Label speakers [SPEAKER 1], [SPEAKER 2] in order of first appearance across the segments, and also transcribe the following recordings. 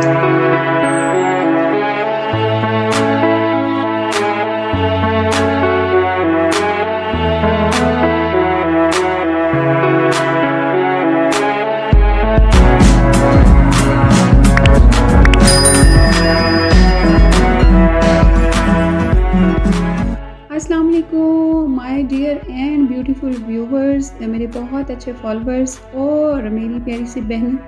[SPEAKER 1] अस्सलाम वालेकुम my dear and beautiful viewers, मेरे बहुत अच्छे फॉलोअर्स और मेरी प्यारी सी बहन,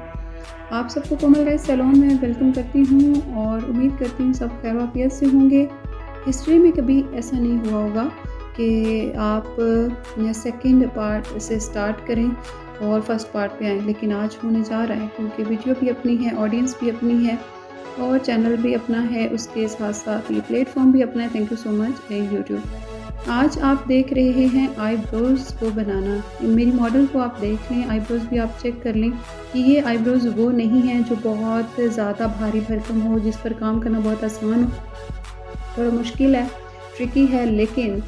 [SPEAKER 1] आप सबको कोमल राइस सैलून में वेलकम करती हूँ और उम्मीद करती हूँ सब खैर वाफियत से होंगे। हिस्ट्री में कभी ऐसा नहीं हुआ होगा कि आप सेकंड पार्ट से स्टार्ट करें और फर्स्ट पार्ट पे आएँ, लेकिन आज होने जा रहा है क्योंकि वीडियो भी अपनी है, ऑडियंस भी अपनी है और चैनल भी अपना है, उसके साथ साथ ये प्लेटफॉर्म भी अपना है। Thank you so much YouTube. आज आप देख रहे हैं आईब्रोज़ को बनाना। मेरी मॉडल को आप देख लें, आईब्रोज़ भी आप चेक कर लें कि ये आईब्रोज़ वो नहीं हैं जो बहुत ज़्यादा भारी भरकम हो, जिस पर काम करना बहुत आसान हो। थोड़ा मुश्किल है, ट्रिकी है, लेकिन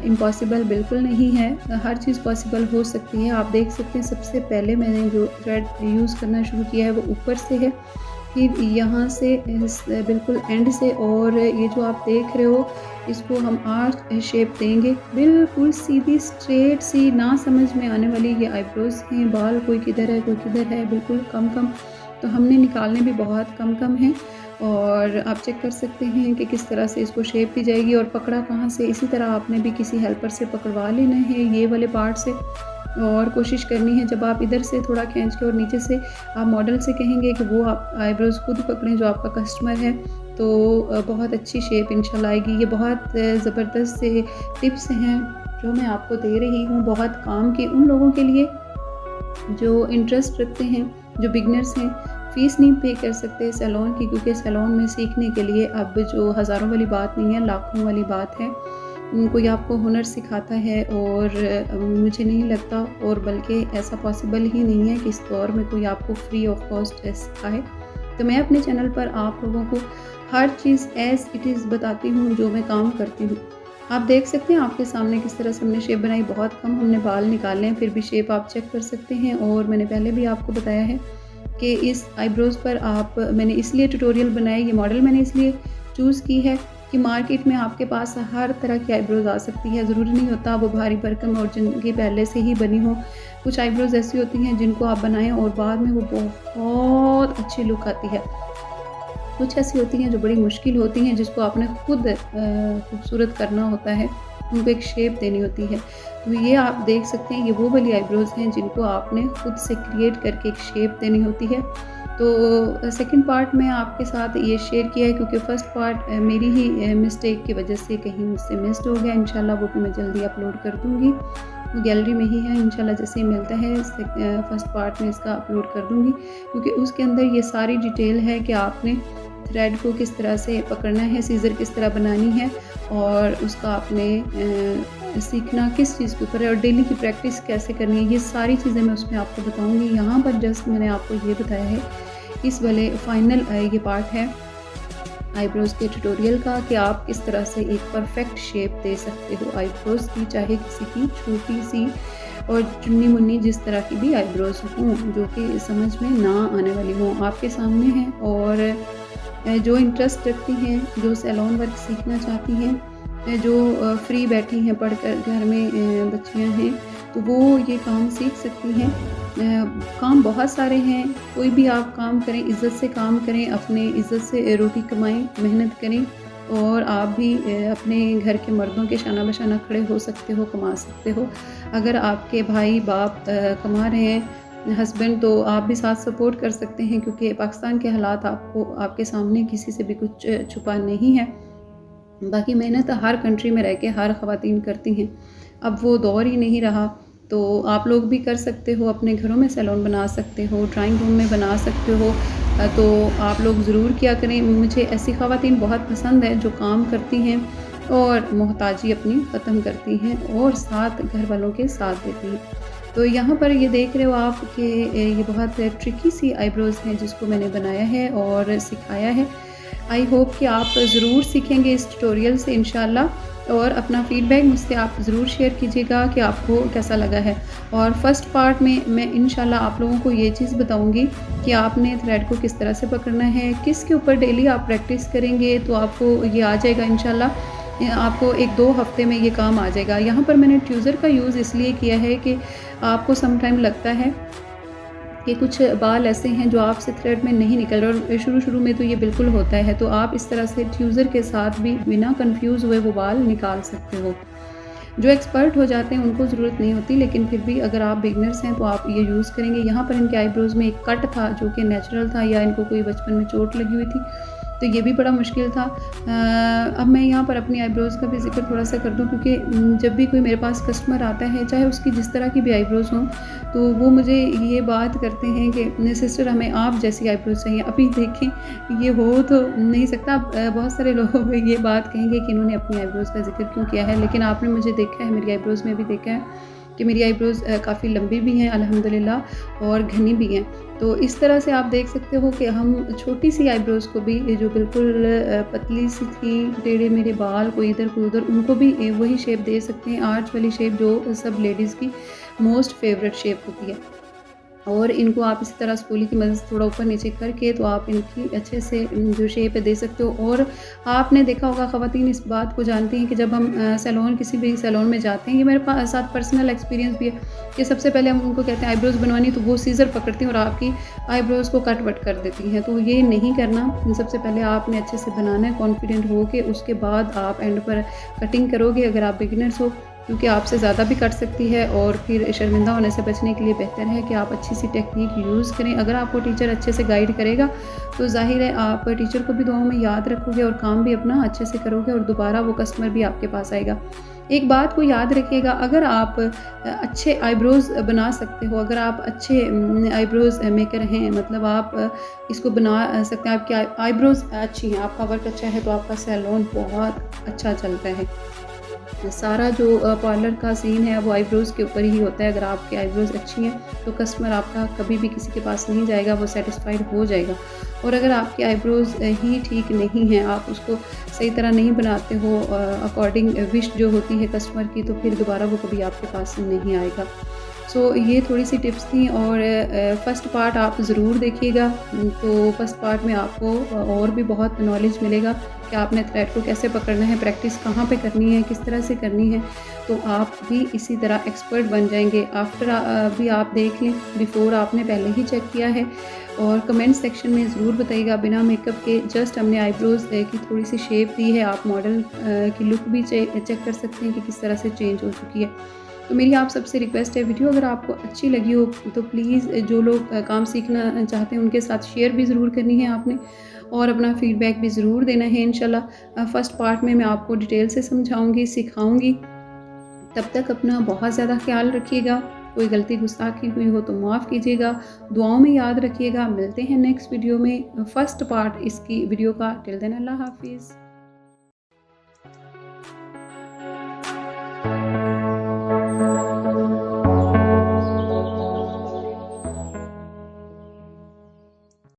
[SPEAKER 1] इम्पॉसिबल बिल्कुल नहीं है। हर चीज़ पॉसिबल हो सकती है। आप देख सकते हैं सबसे पहले मैंने जो थ्रेड यूज़ करना शुरू किया है वो ऊपर से है, फिर यहाँ से बिल्कुल एंड से, और ये जो आप देख रहे हो इसको हम आर्च शेप देंगे। बिल्कुल सीधी स्ट्रेट सी ना समझ में आने वाली ये आईब्रोज़ हैं। बाल कोई किधर है कोई किधर है, बिल्कुल कम कम, तो हमने निकालने भी बहुत कम कम हैं। और आप चेक कर सकते हैं कि किस तरह से इसको शेप दी जाएगी और पकड़ा कहाँ से। इसी तरह आपने भी किसी हेल्पर से पकड़वा लेना है ये वाले पार्ट से, और कोशिश करनी है जब आप इधर से थोड़ा खींच के और नीचे से आप मॉडल से कहेंगे कि वो आप आईब्रोज़ खुद पकड़ें जो आपका कस्टमर है, तो बहुत अच्छी शेप इंशाल्लाह आएगी। ये बहुत ज़बरदस्त से टिप्स हैं जो मैं आपको दे रही हूँ, बहुत काम की उन लोगों के लिए जो इंटरेस्ट रखते हैं, जो बिगनर्स हैं। फ़ीस नहीं पे कर सकते सैलून की, क्योंकि सैलून में सीखने के लिए अब जो हज़ारों वाली बात नहीं है, लाखों वाली बात है। कोई आपको हुनर सिखाता है और मुझे नहीं लगता, और बल्कि ऐसा पॉसिबल ही नहीं है कि इस दौर में कोई आपको फ्री ऑफ कॉस्ट सिखाए। तो मैं अपने चैनल पर आप लोगों को हर चीज़ एज़ इट इज़ बताती हूँ जो मैं काम करती हूँ। आप देख सकते हैं आपके सामने किस तरह से हमने शेप बनाई। बहुत कम हमने बाल निकाले हैं, फिर भी शेप आप चेक कर सकते हैं। और मैंने पहले भी आपको बताया है कि इस आईब्रोज़ पर मैंने इसलिए ट्यूटोरियल बनाया, ये मॉडल मैंने इसलिए चूज़ की है कि मार्केट में आपके पास हर तरह की आईब्रोज़ आ सकती है। ज़रूरी नहीं होता वो भारी भरकम और जिनकी पहले से ही बनी हो। कुछ आईब्रोज़ ऐसी होती हैं जिनको आप बनाएं और बाद में वो बहुत अच्छी लुक आती है। कुछ ऐसी होती हैं जो बड़ी मुश्किल होती हैं, जिसको आपने खुद खूबसूरत करना होता है, उनको एक शेप देनी होती है। तो ये आप देख सकते हैं, ये वो वाली आईब्रोज़ हैं जिनको आपने खुद से क्रिएट करके एक शेप देनी होती है। तो सेकंड पार्ट में आपके साथ ये शेयर किया है क्योंकि फ़र्स्ट पार्ट मेरी ही मिस्टेक की वजह से कहीं मुझसे मिस्ड हो गया। इंशाल्लाह वो भी मैं जल्दी अपलोड कर दूँगी, वो गैलरी में ही है। इंशाल्लाह जैसे ही मिलता है फर्स्ट पार्ट में इसका अपलोड कर दूँगी, क्योंकि उसके अंदर ये सारी डिटेल है कि आपने थ्रेड को किस तरह से पकड़ना है, सीज़र किस तरह बनानी है, और उसका आपने सीखना किस चीज़ के ऊपर है और डेली की प्रैक्टिस कैसे करनी है। ये सारी चीज़ें मैं उसमें आपको बताऊंगी। यहाँ पर जस्ट मैंने आपको ये बताया है इस वाले फाइनल ये पार्ट है आईब्रोज़ के ट्यूटोरियल का कि आप किस तरह से एक परफेक्ट शेप दे सकते हो आईब्रोज़ की, चाहे किसी की छोटी सी और चुन्नी मुन्नी जिस तरह की भी आईब्रोज़ हों जो कि समझ में ना आने वाली हों, आपके सामने हैं। और जो इंटरेस्ट रखती हैं, जो सैलून वर्क सीखना चाहती हैं, जो फ्री बैठी हैं पढ़कर, घर में बच्चियां हैं, तो वो ये काम सीख सकती हैं। काम बहुत सारे हैं, कोई भी आप काम करें, इज़्ज़त से काम करें, अपने इज़्ज़त से रोटी कमाएं, मेहनत करें, और आप भी अपने घर के मर्दों के शाना बशाना खड़े हो सकते हो, कमा सकते हो। अगर आपके भाई बाप कमा रहे हैं, हस्बैंड, तो आप भी साथ सपोर्ट कर सकते हैं, क्योंकि पाकिस्तान के हालात आपको आपके सामने किसी से भी कुछ छुपा नहीं है। बाकी मेहनत हर कंट्री में रह के हर ख़वातीन करती हैं। अब वो दौर ही नहीं रहा, तो आप लोग भी कर सकते हो, अपने घरों में सैलून बना सकते हो, ड्राइंग रूम में बना सकते हो। तो आप लोग ज़रूर किया करें। मुझे ऐसी ख़वातीन बहुत पसंद है जो काम करती हैं और मोहताजी अपनी ख़त्म करती हैं और साथ घर वालों के साथ देती हैं। तो यहाँ पर ये देख रहे हो आप कि ये बहुत ट्रिकी सी आईब्रोज़ हैं जिसको मैंने बनाया है और सिखाया है। आई होप कि आप ज़रूर सीखेंगे इस ट्यूटोरियल से इंशाल्लाह। और अपना फ़ीडबैक मुझसे आप ज़रूर शेयर कीजिएगा कि आपको कैसा लगा है। और फर्स्ट पार्ट में मैं इंशाल्लाह आप लोगों को ये चीज़ बताऊँगी कि आपने थ्रेड को किस तरह से पकड़ना है, किसके ऊपर डेली आप प्रैक्टिस करेंगे तो आपको ये आ जाएगा इंशाल्लाह। आपको 1-2 हफ़्ते में ये काम आ जाएगा। यहाँ पर मैंने ट्यूज़र का यूज़ इसलिए किया है कि आपको सम टाइम लगता है कि कुछ बाल ऐसे हैं जो आपसे थ्रेड में नहीं निकल रहे, और शुरू-शुरू में तो ये बिल्कुल होता है। तो आप इस तरह से ट्यूज़र के साथ भी बिना कन्फ्यूज़ हुए वो बाल निकाल सकते हो। जो एक्सपर्ट हो जाते हैं उनको ज़रूरत नहीं होती, लेकिन फिर भी अगर आप बिगिनर्स हैं तो आप ये यूज़ करेंगे। यहाँ पर इनके आईब्रोज़ में एक कट था जो कि नेचुरल था, या इनको कोई बचपन में चोट लगी हुई थी, तो ये भी बड़ा मुश्किल था। अब मैं यहाँ पर अपनी आईब्रोज़ का भी ज़िक्र थोड़ा-सा कर दूँ, क्योंकि जब भी कोई मेरे पास कस्टमर आता है, चाहे उसकी जिस तरह की भी आईब्रोज़ हों, तो वो मुझे ये बात करते हैं कि सिस्टर हमें आप जैसी आईब्रोज़ चाहिए। अभी देखें ये हो तो नहीं सकता। बहुत सारे लोग ये बात कहेंगे कि इन्होंने अपनी आईब्रोज़ का ज़िक्र क्यों किया है, लेकिन आपने मुझे देखा है, मेरी आईब्रोज़ में भी देखा है कि मेरी आईब्रोज़ काफ़ी लंबी भी हैं अल्हम्दुलिल्लाह, और घनी भी हैं। तो इस तरह से आप देख सकते हो कि हम छोटी सी आईब्रोज़ को भी, जो बिल्कुल पतली सी थी, टेढ़े मेढ़े बाल कोई इधर कोई उधर, उनको भी वही शेप दे सकते हैं, आर्च वाली शेप जो सब लेडीज़ की मोस्ट फेवरेट शेप होती है। और इनको आप इसी तरह स्पूली की मदद से थोड़ा ऊपर नीचे करके तो आप इनकी अच्छे से जो शेप है दे सकते हो। और आपने देखा होगा, ख़वातीन इस बात को जानती हैं कि जब हम सैलून, किसी भी सैलून में जाते हैं, ये मेरे साथ पर्सनल एक्सपीरियंस भी है कि सबसे पहले हम उनको कहते हैं आईब्रोज़ बनवानी, तो वो सीज़र पकड़ती हैं और आपकी आईब्रोज़ को कट वट कर देती हैं। तो ये नहीं करना। सबसे पहले आपने अच्छे से बनाना है कॉन्फिडेंट हो के, उसके बाद आप एंड पर कटिंग करोगे अगर आप बिगिनर्स हो, क्योंकि आपसे ज़्यादा भी कट सकती है, और फिर शर्मिंदा होने से बचने के लिए बेहतर है कि आप अच्छी सी टेक्निक यूज़ करें। अगर आपको टीचर अच्छे से गाइड करेगा तो ज़ाहिर है आप टीचर को भी दुआओं में याद रखोगे और काम भी अपना अच्छे से करोगे, और दोबारा वो कस्टमर भी आपके पास आएगा। एक बात को याद रखिएगा, अगर आप अच्छे आईब्रोज़ बना सकते हो, अगर आप अच्छे आईब्रोज़ मेकर हैं, मतलब आप इसको बना सकते हैं, आपकी आईब्रोज़ अच्छी हैं, आपका वर्क अच्छा है, तो आपका सैलून बहुत अच्छा चलता है। सारा जो पार्लर का सीन है वो आईब्रोज़ के ऊपर ही होता है। अगर आपकी आईब्रोज़ अच्छी हैं तो कस्टमर आपका कभी भी किसी के पास नहीं जाएगा, वो सेटिस्फाइड हो जाएगा। और अगर आपकी आईब्रोज़ ही ठीक नहीं हैं, आप उसको सही तरह नहीं बनाते हो अकॉर्डिंग विश जो होती है कस्टमर की, तो फिर दोबारा वो कभी आपके पास नहीं आएगा। सो ये थोड़ी सी टिप्स थी, और फ़र्स्ट पार्ट आप ज़रूर देखिएगा। तो फ़र्स्ट पार्ट में आपको और भी बहुत नॉलेज मिलेगा कि आपने थ्रेड को कैसे पकड़ना है, प्रैक्टिस कहाँ पे करनी है, किस तरह से करनी है, तो आप भी इसी तरह एक्सपर्ट बन जाएंगे। आफ्टर भी आप देख लें, बिफ़ोर आपने पहले ही चेक किया है, और कमेंट सेक्शन में ज़रूर बताइएगा। बिना मेकअप के जस्ट हमने आईब्रोज़ की थोड़ी सी शेप दी है, आप मॉडल की लुक भी चेक कर सकते हैं कि किस तरह से चेंज हो चुकी है। तो मेरी आप सबसे रिक्वेस्ट है, वीडियो अगर आपको अच्छी लगी हो तो प्लीज़ जो लोग काम सीखना चाहते हैं उनके साथ शेयर भी ज़रूर करनी है आपने, और अपना फ़ीडबैक भी ज़रूर देना है इंशाल्लाह। फ़र्स्ट पार्ट में मैं आपको डिटेल से समझाऊँगी, सिखाऊँगी। तब तक अपना बहुत ज़्यादा ख्याल रखिएगा। कोई गलती गुस्ताखी हुई हो तो माफ़ कीजिएगा। दुआओं में याद रखिएगा। मिलते हैं नेक्स्ट वीडियो में, फ़र्स्ट पार्ट इसकी वीडियो का। टिल देन अल्लाह हाफ़िज़।